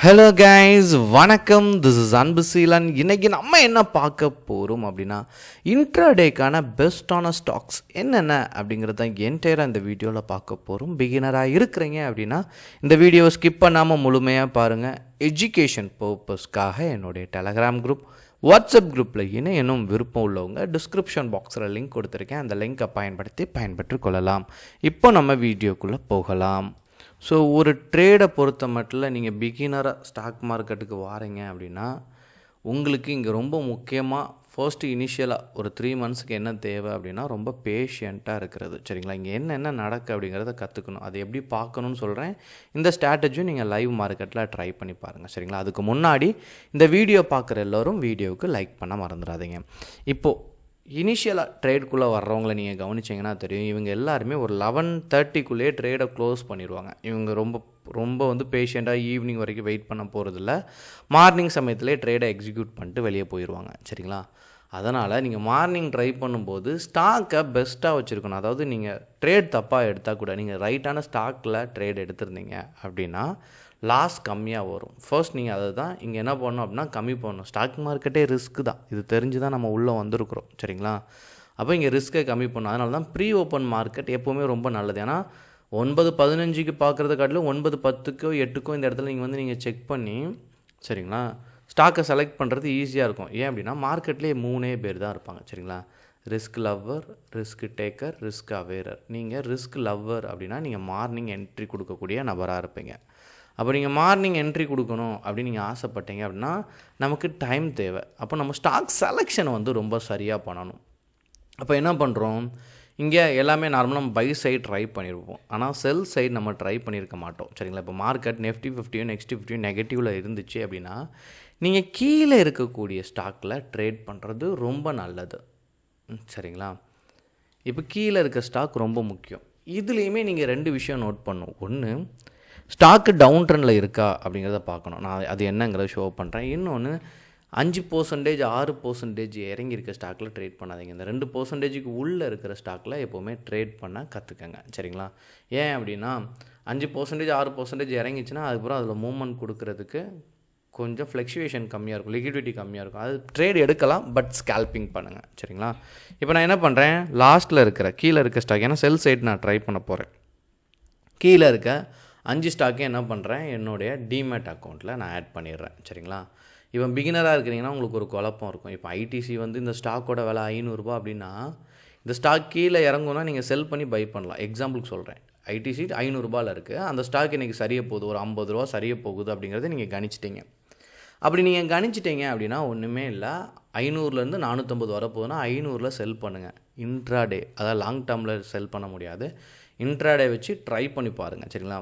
Hello guys, வணக்கம். This is Anbuseelan. இன்றைக்கி நம்ம என்ன பார்க்க போகிறோம் அப்படின்னா, இன்ட்ராடேக்கான பெஸ்ட்டான ஸ்டாக்ஸ் என்னென்ன அப்படிங்கிறது தான் என்டையராக இந்த வீடியோவில் பார்க்க போகிறோம். பிகினராக இருக்கிறீங்க அப்படின்னா இந்த வீடியோவை ஸ்கிப் பண்ணாமல் முழுமையாக பாருங்கள். எஜுகேஷன் பர்பஸ்க்காக என்னுடைய டெலகிராம் குரூப், வாட்ஸ்அப் குரூப்பில் இன்னும் விருப்பம் உள்ளவங்க டிஸ்கிரிப்ஷன் பாக்ஸில் லிங்க் கொடுத்துருக்கேன். அந்த லிங்க்கை பயன்படுத்தி கொள்ளலாம். இப்போ நம்ம வீடியோக்குள்ளே போகலாம். ஸோ ஒரு ட்ரேடை பொறுத்த மட்டும் நீங்கள் பிகினராக ஸ்டாக் மார்க்கெட்டுக்கு வாரீங்க அப்படின்னா உங்களுக்கு இங்கே ரொம்ப முக்கியமாக ஃபர்ஸ்ட்டு இனிஷியலாக ஒரு 3 மந்த்ஸுக்கு என்ன தேவை அப்படின்னா ரொம்ப பேஷியண்ட்டாக இருக்கிறது. சரிங்களா? இங்கே என்னென்ன நடக்கு அப்படிங்கிறத கற்றுக்கணும். அது எப்படி பார்க்கணுன்னு சொல்கிறேன். இந்த ஸ்ட்ராட்டஜியும் நீங்கள் லைவ் மார்க்கெட்டில் ட்ரை பண்ணி பாருங்கள். சரிங்களா? அதுக்கு முன்னாடி இந்த வீடியோ பார்க்குற எல்லோரும் வீடியோவுக்கு லைக் பண்ண மறந்துடாதீங்க. இப்போது இனிஷியலாக ட்ரேடுக்குள்ளே வர்றவங்களை நீங்கள் கவனிச்சிங்கன்னா தெரியும், இவங்க எல்லாருமே ஒரு 11:30க்குள்ளேயே ட்ரேடை க்ளோஸ் பண்ணிடுவாங்க. இவங்க ரொம்ப பேஷண்ட்டாக ஈவினிங் வரைக்கும் வெயிட் பண்ண போகிறதில்ல. மார்னிங் சமயத்துலேயே ட்ரேடை எக்ஸிக்யூட் பண்ணிட்டு வெளியே போயிடுவாங்க. சரிங்களா? அதனால் நீங்கள் மார்னிங் ட்ரை பண்ணும்போது ஸ்டாக்கை பெஸ்ட்டாக வச்சுருக்கணும். அதாவது நீங்கள் ட்ரேட் தப்பாக எடுத்தால் கூட நீங்கள் ரைட்டான ஸ்டாக்கில் ட்ரேட் எடுத்திருந்தீங்க அப்படின்னா லாஸ் கம்மியாக வரும். ஃபர்ஸ்ட் நீங்கள் அதை தான் இங்கே என்ன பண்ணணும் அப்படின்னா கம்மி பண்ணணும். ஸ்டாக் மார்க்கெட்டே ரிஸ்க்கு தான், இது தெரிஞ்சு தான் நம்ம உள்ளே வந்திருக்கிறோம். சரிங்களா? அப்போ இங்கே ரிஸ்க்கை கம்மி பண்ணணும். அதனால தான் ப்ரீ ஓப்பன் மார்க்கெட் எப்போவுமே ரொம்ப நல்லது. ஏன்னா 9:15க்கு பார்க்குறத காட்டிலும் 9:10க்கோ 8க்கோ இந்த இடத்துல நீங்கள் செக் பண்ணி, சரிங்களா, ஸ்டாக்கை செலக்ட் பண்ணுறது ஈஸியாக இருக்கும். ஏன் அப்படின்னா மார்க்கெட்லேயே 3 பேர் தான் இருப்பாங்க. சரிங்களா? Risk lover, risk taker, risk அவேரர். நீங்கள் ரிஸ்க் லவ்வர் அப்படின்னா நீங்கள் மார்னிங் என்ட்ரி கொடுக்கக்கூடிய நபராக இருப்பீங்க. அப்போ நீங்கள் மார்னிங் என்ட்ரி கொடுக்கணும் அப்படின்னு நீங்கள் ஆசைப்பட்டீங்க அப்படின்னா நமக்கு டைம் தேவை. அப்போ நம்ம ஸ்டாக் செலெக்ஷனை ரொம்ப சரியாக பண்ணணும். அப்போ என்ன பண்ணுறோம், இங்கே எல்லாமே நார்மலாக நம்ம பை சைட் ட்ரை பண்ணியிருப்போம், ஆனால் செல் சைடு நம்ம ட்ரை பண்ணியிருக்க மாட்டோம். சரிங்களா? இப்போ மார்க்கெட் Nifty 50 Nifty 50 நெகட்டிவில் இருந்துச்சு அப்படின்னா நீங்கள் கீழே இருக்கக்கூடிய ஸ்டாக்கில் ட்ரேட் பண்ணுறது ரொம்ப நல்லது. சரிங்களா? இப்போ கீழே இருக்க ஸ்டாக் ரொம்ப முக்கியம். இதுலேயுமே நீங்கள் 2 விஷயம் நோட் பண்ணணும். ஒன்று, ஸ்டாக்கு டவுன் ட்ரெண்டில் இருக்கா அப்படிங்கிறத பார்க்கணும். நான் அது என்னங்கிறத ஷோ பண்ணுறேன். இன்னொன்று, 5% 6% இறங்கியிருக்க ஸ்டாக்கில் ட்ரேட் பண்ணாதீங்க. இந்த 2%க்கு உள்ளே இருக்கிற ஸ்டாக்கில் எப்போவுமே ட்ரேட் பண்ண கற்றுக்கங்க. சரிங்களா? ஏன் அப்படின்னா 5% 6% இறங்கிச்சுன்னா அதுக்கப்புறம் அதில் மூவ்மெண்ட் கொடுக்கறதுக்கு கொஞ்சம் ஃப்ளக்சுவேஷன் கம்மியாக இருக்கும், லிக்விடிட்டி கம்மியாக இருக்கும். அது ட்ரேட் எடுக்கலாம், பட் ஸ்கேல்பிங் பண்ணுங்கள். சரிங்களா? இப்போ நான் என்ன பண்ணுறேன், லாஸ்ட்டில் இருக்கிற கீழே இருக்க ஸ்டாக், ஏன்னா செல் சைட் நான் ட்ரை பண்ண போகிறேன். கீழே இருக்க 5 ஸ்டாக்கே என்ன பண்ணுறேன், என்னுடைய டிமேட் அக்கௌண்ட்டில் நான் ஆட் பண்ணிடுறேன். சரிங்களா? இப்போ பிகினராக இருக்கிறீங்கன்னா உங்களுக்கு ஒரு குழப்பம் இருக்கும். இப்போ ஐடிசி இந்த ஸ்டாக்கோட விலை 500 ரூபா அப்படின்னா இந்த ஸ்டாக் கீழே இறங்குனா நீங்கள் செல் பண்ணி பை பண்ணலாம். எக்ஸாம்பிளுக்கு சொல்கிறேன், ஐடிசி 500 ரூபாயில் இருக்குது, அந்த ஸ்டாக் இன்றைக்கி சரிய போகுது, ஒரு 50 ரூபா சரிய போகுது அப்படிங்கிறத நீங்கள் கணிச்சிட்டிங்க. அப்படி நீங்கள் கணிச்சிட்டிங்க அப்படின்னா ஒன்றுமே இல்லை, 500லேருந்து 450 வரப்போகுதுன்னா 500ல் செல் பண்ணுங்கள். இன்ட்ராடே, அதாவது லாங் டேர்மில் செல் பண்ண முடியாது, இன்ட்ராடே வச்சு ட்ரை பண்ணி பாருங்கள். சரிங்களா?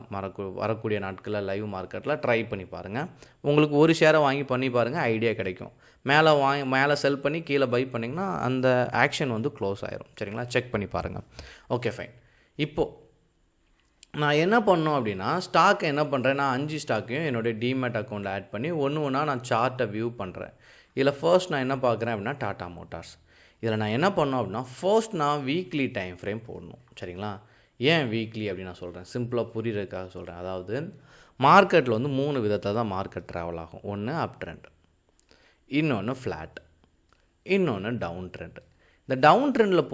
வரக்கூடிய நாட்களில் லைவ் மார்க்கெட்டில் ட்ரை பண்ணி பாருங்கள். உங்களுக்கு ஒரு ஷேரை வாங்கி பண்ணி பாருங்கள், ஐடியா கிடைக்கும். மேலே செல் பண்ணி கீழே பை பண்ணிங்கன்னா அந்த ஆக்ஷன் க்ளோஸ் ஆயிரும். சரிங்களா? செக் பண்ணி பாருங்கள். Okay, fine. இப்போது நான் என்ன பண்ணோம் அப்படின்னா ஸ்டாக்கை என்ன பண்ணுறேன், நான் 5 ஸ்டாக்கையும் என்னுடைய டிமேட் அக்கௌண்ட்டில் ஆட் பண்ணி ஒன்றா நான் சார்ட்டை வியூ பண்ணுறேன். இதில் ஃபர்ஸ்ட் நான் என்ன பார்க்குறேன் அப்படின்னா டாடா மோட்டார்ஸ். இதில் நான் என்ன பண்ணோம் அப்படின்னா ஃபர்ஸ்ட் நான் வீக்லி டைம் ஃப்ரேம் போடணும். சரிங்களா? ஏன் வீக்லி அப்படின்னு நான் சொல்கிறேன், சிம்பிளாக புரிகிறதுக்காக சொல்கிறேன். அதாவது மார்க்கெட்டில் 3 விதத்தில் தான் மார்க்கெட் ட்ராவல் ஆகும். ஒன்று அப் ட்ரெண்ட், இன்னொன்று ஃப்ளாட், இன்னொன்று டவுன் ட்ரெண்ட். இந்த டவுன் ட்ரெண்டில்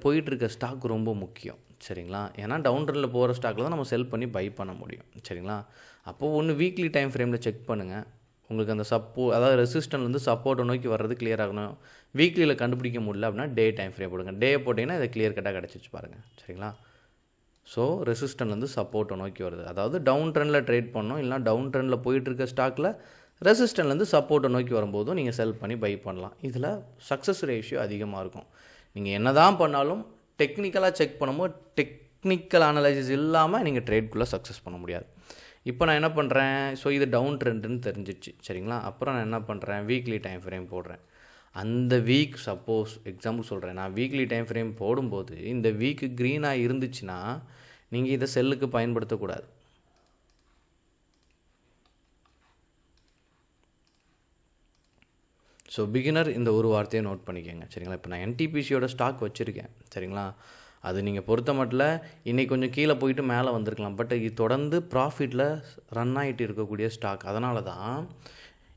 போயிட்டுருக்க ஸ்டாக் ரொம்ப முக்கியம். சரிங்களா? ஏன்னா டவுன் ட்ரெண்டில் போகிற ஸ்டாக்கில் தான் நம்ம செல் பண்ணி பை பண்ண முடியும். சரிங்களா? அப்போது ஒன்று வீக்லி டைம் ஃப்ரேமில் செக் பண்ணுங்கள். உங்களுக்கு அந்த அதாவது ரெசிஸ்டன்ட்லேருந்து சப்போர்ட்டை நோக்கி வர்றது கிளியர் ஆகணும். வீக்லியில் கண்டுபிடிக்க முடியல அப்படின்னா டே டைம் ஃப்ரேம் போடுங்க. டே போட்டிங்கன்னா இதை கிளியர் கட்டாக கிடச்சிச்சு பாருங்கள். சரிங்களா? ஸோ ரெசிஸ்டன்ட்லேருந்து சப்போர்ட்டை நோக்கி வருது, அதாவது டவுன் ட்ரெண்டில் ட்ரேட் பண்ணணும். இல்லைனா டவுன் ட்ரெண்டில் போயிட்டுருக்க ஸ்டாக்கில் ரெசிஸ்டன்ட்லேருந்து சப்போர்ட்டை நோக்கி வரும்போதும் நீங்கள் செல் பண்ணி பை பண்ணலாம். இதில் சக்ஸஸ் ரேஷியோ அதிகமாக இருக்கும். நீங்கள் என்ன தான் பண்ணாலும் டெக்னிக்கலாக செக் பண்ணும்போது டெக்னிக்கல் அனலைசிஸ் இல்லாமல் நீங்கள் ட்ரேட்குள்ளே சக்ஸஸ் பண்ண முடியாது. இப்போ நான் என்ன பண்ணுறேன், ஸோ இது டவுன் ட்ரெண்டுன்னு தெரிஞ்சிச்சு. சரிங்களா? அப்புறம் நான் என்ன பண்ணுறேன், வீக்லி டைம் ஃப்ரேம் போடுறேன். அந்த வீக் சப்போஸ் எக்ஸாம்பிள் சொல்கிறேன், நான் வீக்லி டைம் ஃப்ரேம் போடும்போது இந்த வீக்கு க்ரீனாக இருந்துச்சுன்னா நீங்கள் இதை செல்லுக்கு பயன்படுத்தக்கூடாது. ஸோ பிகினர் இந்த ஒரு வார்த்தையை நோட் பண்ணிக்கோங்க. சரிங்களா? இப்போ நான் என்டிபிசியோட ஸ்டாக் வச்சுருக்கேன். சரிங்களா? அது நீங்கள் பொறுத்த மட்டும் இன்றைக்கி கொஞ்சம் கீழே போயிட்டு மேலே வந்திருக்கலாம். பட் இது தொடர்ந்து ப்ராஃபிட்டில் ரன் ஆகிட்டு இருக்கக்கூடிய ஸ்டாக். அதனால தான்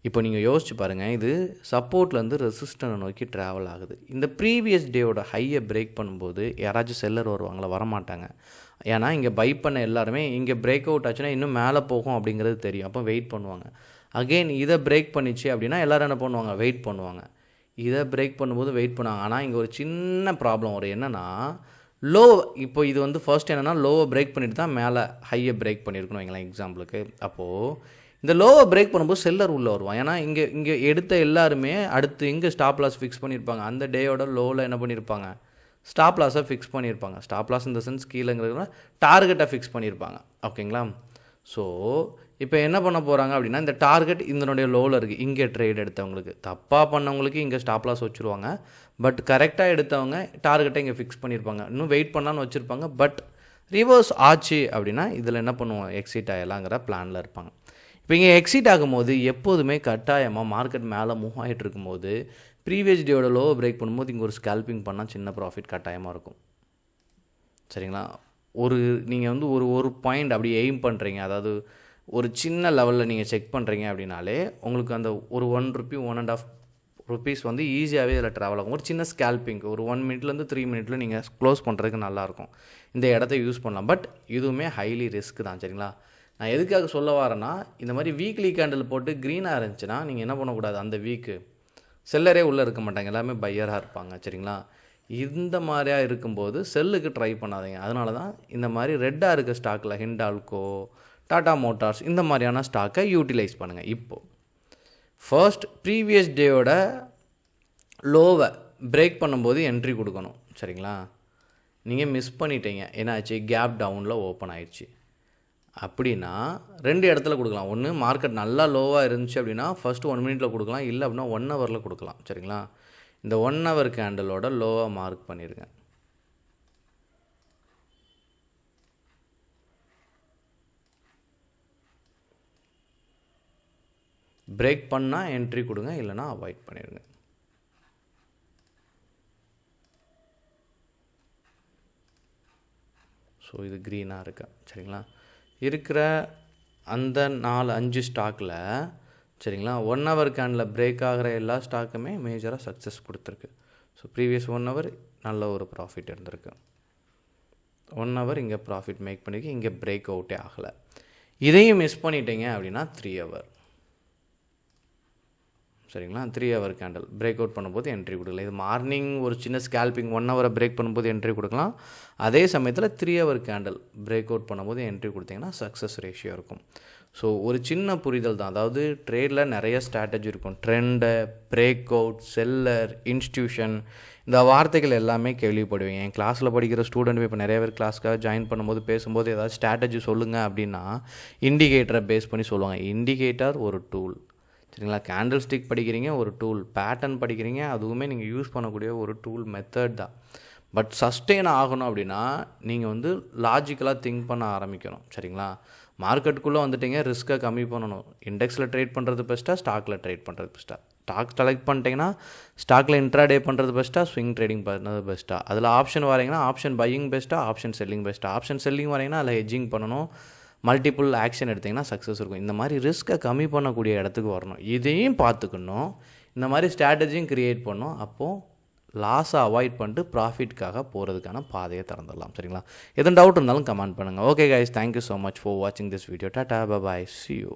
இப்போ நீங்கள் யோசிச்சு பாருங்கள், இது சப்போர்ட்லேருந்து ரெசிஸ்டனை நோக்கி ட்ராவல் ஆகுது. இந்த ப்ரீவியஸ் டேயோட ஹையை பிரேக் பண்ணும்போது யாராச்சும் செல்லர் வருவாங்களா? வரமாட்டாங்க. ஏன்னா இங்கே பை பண்ண எல்லாருமே இங்கே பிரேக் அவுட் ஆச்சுன்னா இன்னும் மேலே போகும் அப்படிங்கிறது தெரியும். அப்போ வெயிட் பண்ணுவாங்க. அகெயின் இதை பிரேக் பண்ணிச்சு அப்படின்னா எல்லோரும் என்ன பண்ணுவாங்க? வெயிட் பண்ணுவாங்க. இதை பிரேக் பண்ணும்போது வெயிட் பண்ணுவாங்க. ஆனால் இங்கே ஒரு சின்ன ப்ராப்ளம் வரும். என்னென்னா லோ, இப்போ இது வந்து ஃபர்ஸ்ட் என்னென்னா லோவை பிரேக் பண்ணிட்டு தான் மேலே ஹையை பிரேக் பண்ணியிருக்கணும் வைங்களேன் எக்ஸாம்பிளுக்கு. அப்போது இந்த லோவை பிரேக் பண்ணும்போது செல்லர் உள்ளே வருவான். ஏன்னா இங்கே எடுத்த எல்லாருமே அடுத்து எங்கே ஸ்டாப் லாஸ் ஃபிக்ஸ் பண்ணியிருப்பாங்க? அந்த டேயோட லோவில் என்ன பண்ணியிருப்பாங்க? ஸ்டாப் லாஸை ஃபிக்ஸ் பண்ணியிருப்பாங்க. ஸ்டாப் லாஸ் இந்த சென்ஸ் கீழேங்கிறதுனா டார்கெட்டை ஃபிக்ஸ் பண்ணியிருப்பாங்க. ஓகேங்களா? ஸோ இப்போ என்ன பண்ண போகிறாங்க அப்படின்னா, இந்த டார்கெட் இதனுடைய லோவில் இருக்குது. இங்கே ட்ரேட் எடுத்தவங்களுக்கு, தப்பாக பண்ணவங்களுக்கு இங்கே ஸ்டாப் லாஸ் வச்சுருவாங்க. பட் கரெக்டாக எடுத்தவங்க டார்கெட்டை இங்கே ஃபிக்ஸ் பண்ணியிருப்பாங்க. இன்னும் வெயிட் பண்ணலான்னு வச்சுருப்பாங்க. பட் ரிவர்ஸ் ஆச்சு அப்படின்னா இதில் என்ன பண்ணுவோம்? எக்ஸிட் ஆகலாங்கிற பிளானில் இருப்பாங்க. இப்போ இங்கே எக்ஸிட் ஆகும்போது எப்போதுமே கட்டாயமாக மார்க்கெட் மேலே மூவ் ஆகிட்டு இருக்கும்போது ப்ரீவியஸ் டேயோட லோவை பிரேக் பண்ணும்போது இங்கே ஒரு ஸ்கேல்பிங் பண்ணால் சின்ன ப்ராஃபிட் கட்டாயமாக இருக்கும். சரிங்களா? நீங்கள் வந்து ஒரு பாயிண்ட் அப்படி எய்ம் பண்ணுறீங்க, அதாவது ஒரு சின்ன லெவலில் நீங்கள் செக் பண்ணுறீங்க அப்படின்னாலே உங்களுக்கு அந்த ஒரு ₹1 1.5 rupees வந்து ஈஸியாகவே இதில் ட்ராவல் ஆகும். ஒரு சின்ன ஸ்கேல்பிங் ஒரு 1 minute 3 minute நீங்கள் க்ளோஸ் பண்ணுறதுக்கு நல்லாயிருக்கும். இந்த இடத்த யூஸ் பண்ணலாம். பட் இதுவுமே ஹைலி ரிஸ்க் தான். சரிங்களா? நான் எதுக்காக சொல்ல வரேன்னா, இந்த மாதிரி வீக்லி கேண்டில் போட்டு க்ரீனாக இருந்துச்சுன்னா நீங்கள் என்ன பண்ணக்கூடாது? அந்த வீக்கு செல்லரே உள்ளே இருக்க மாட்டாங்க, எல்லாமே பையராக இருப்பாங்க. சரிங்களா? இந்த மாதிரியாக இருக்கும்போது செல்லுக்கு ட்ரை பண்ணாதீங்க. அதனால தான் இந்த மாதிரி ரெட்டாக இருக்க ஸ்டாக்கில் ஹிண்டால்கோ, டாடா மோட்டார்ஸ் இந்த மாதிரியான ஸ்டாக்கை யூட்டிலைஸ் பண்ணுங்கள். இப்போது ஃபர்ஸ்ட் ப்ரீவியஸ் டேயோட லோவை பிரேக் பண்ணும்போது என்ட்ரி கொடுக்கணும். சரிங்களா? நீங்கள் மிஸ் பண்ணிட்டீங்க, என்னாச்சு? கேப் டவுனில் ஓப்பன் ஆயிடுச்சு அப்படின்னா 2 இடத்துல கொடுக்கலாம். ஒன்று மார்க்கெட் நல்லா லோவாக இருந்துச்சு அப்படின்னா ஃபஸ்ட்டு 1 minute கொடுக்கலாம், இல்லை அப்படின்னா 1 hour கொடுக்கலாம். சரிங்களா? இந்த 1 hour கேண்டலோட லோவாக மார்க் பண்ணிடுங்க. பிரேக் பண்ணால் என்ட்ரி கொடுங்க, இல்லைனா அவாய்ட் பண்ணிடுங்க. ஸோ இது க்ரீனாக இருக்கா? சரிங்களா? இருக்கிற அந்த 4-5 ஸ்டாக்கில் சரிங்களா 1 hour கேண்டில் பிரேக் ஆகிற எல்லா ஸ்டாக்குமே மேஜராக சக்ஸஸ் கொடுத்துருக்கு. ஸோ ப்ரீவியஸ் 1 hour நல்ல ஒரு ப்ராஃபிட் இருந்திருக்கு. 1 hour இங்கே ப்ராஃபிட் மேக் பண்ணிருக்கு, இங்கே பிரேக் அவுட்டே ஆகலை. இதையும் மிஸ் பண்ணிட்டீங்க அப்படின்னா 3 hour. சரிங்களா? 3 hour கேண்டில் பிரேக் அவுட் பண்ணும்போது என்ட்ரி கொடுக்கலாம். இது மார்னிங் ஒரு சின்ன ஸ்கேல்பிங் 1 hour பிரேக் பண்ணும்போது என்ட்ரி கொடுக்கலாம். அதே சமயத்தில் 3 hour கேண்டில் பிரேக் அவுட் பண்ணும்போது என்ட்ரி கொடுத்தீங்கன்னா சக்ஸஸ் ரேஷியோ இருக்கும். ஸோ ஒரு சின்ன புரிதல் தான். அதாவது ட்ரேடில் நிறைய ஸ்ட்ராட்டஜி இருக்கும். Trend, break out, seller, institution, இந்த வார்த்தைகள் எல்லாமே கேள்விப்படுவீங்க. என் கிளாஸில் படிக்கிற ஸ்டூடெண்ட் இப்போ நிறைய பேர் கிளாஸ்க்காக ஜாயின் பண்ணும்போது பேசும்போது ஏதாவது ஸ்ட்ராட்டஜி சொல்லுங்கள் அப்படின்னா இண்டிகேட்டரை பேஸ் பண்ணி சொல்லுவாங்க. இண்டிகேட்டர் ஒரு டூல். சரிங்களா? கேண்டில் ஸ்டிக் படிக்கிறீங்க, ஒரு டூல். பேட்டர்ன் படிக்கிறீங்க, அதுவுமே நீங்கள் யூஸ் பண்ணக்கூடிய ஒரு டூல் மெத்தட் தான். பட் சஸ்டெயின் ஆகணும் அப்படின்னா நீங்கள் வந்து லாஜிக்கலாக திங்க் பண்ண ஆரம்பிக்கணும். சரிங்களா? மார்க்கெட்டுக்குள்ளே வந்துட்டீங்க, ரிஸ்க்கை கம்மி பண்ணணும். இண்டெக்ஸில் ட்ரேட் பண்ணுறது பெஸ்ட்டாக, ஸ்டாக்கில் ட்ரேட் பண்ணுறது பெஸ்ட்டாக? ஸ்டாக் செலக்ட் பண்ணிட்டீங்கன்னா ஸ்டாக்கில் இன்ட்ராடே பண்ணுறது பெஸ்ட்டாக, ஸ்விங் ட்ரேடிங் பண்ணுறது பெஸ்ட்டாக? அதில் ஆப்ஷன் வரீங்கன்னா ஆப்ஷன் பையிங் பெஸ்ட்டாக, ஆப்ஷன் செல்லிங் பெஸ்ட்டாக? ஆப்ஷன் செல்லிங் வரீங்கன்னா அதில் ஹெட்ஜிங் பண்ணணும், மல்டிபிள் ஆக்ஷன் எடுத்திங்கன்னா சக்ஸஸ் இருக்கும். இந்த மாதிரி ரிஸ்க்கை கம்மி பண்ணக்கூடிய இடத்துக்கு வரணும். இதையும் பார்த்துக்கணும், இந்த மாதிரி ஸ்ட்ராட்டஜியும் க்ரியேட் பண்ணணும். அப்போது லாஸை அவாய்ட் பண்ணிட்டு ப்ராஃபிட்காக போகிறதுக்கான பாதையை திறந்துடலாம். சரிங்களா? எதுவும் டவுட் இருந்தாலும் கமெண்ட் பண்ணுங்கள். Okay guys, thank you so much for வாட்சிங் this video. Tata, bye bye, see you.